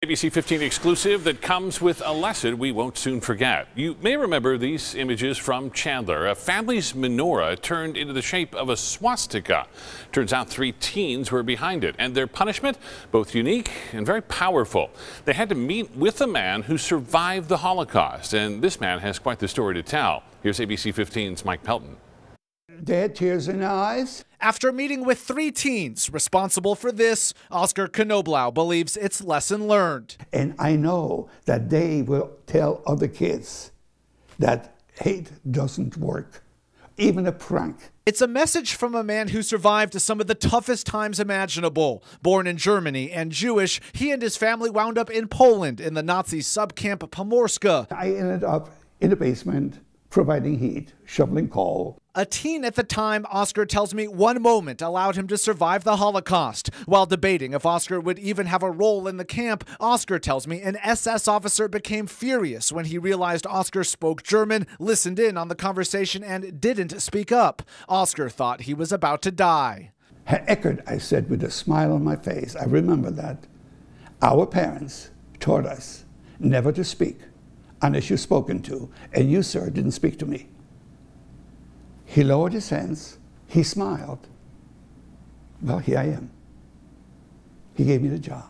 ABC 15 exclusive that comes with a lesson we won't soon forget. You may remember these images from Chandler. A family's menorah turned into the shape of a swastika. Turns out 3 teens were behind it, and their punishment, both unique and very powerful. They had to meet with a man who survived the Holocaust, and this man has quite the story to tell. Here's ABC 15's Mike Pelton. They had tears in their eyes. After meeting with 3 teens responsible for this, Oscar Knoblau believes it's lesson learned. And I know that they will tell other kids that hate doesn't work, even a prank. It's a message from a man who survived some of the toughest times imaginable. Born in Germany and Jewish, he and his family wound up in Poland in the Nazi subcamp Pomorska. I ended up in the basement providing heat, shoveling coal. A teen at the time, Oscar tells me one moment allowed him to survive the Holocaust. While debating if Oscar would even have a role in the camp, Oscar tells me an SS officer became furious when he realized Oscar spoke German, listened in on the conversation, and didn't speak up. Oscar thought he was about to die. Herr Eckert, I said with a smile on my face, I remember that. Our parents taught us never to speak unless you're spoken to, and you, sir, didn't speak to me. He lowered his hands, he smiled. Well, here I am. He gave me the job.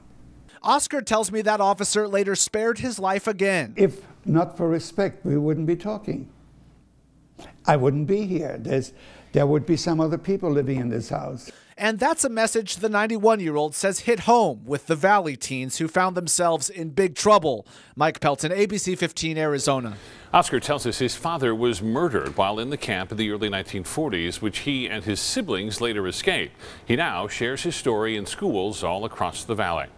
Oscar tells me that officer later spared his life again. If not for respect, we wouldn't be talking. I wouldn't be here. There would be some other people living in this house. And that's a message the 91-year-old says hit home with the Valley teens who found themselves in big trouble. Mike Pelton, ABC 15, Arizona. Oscar tells us his father was murdered while in the camp in the early 1940s, which he and his siblings later escaped. He now shares his story in schools all across the valley.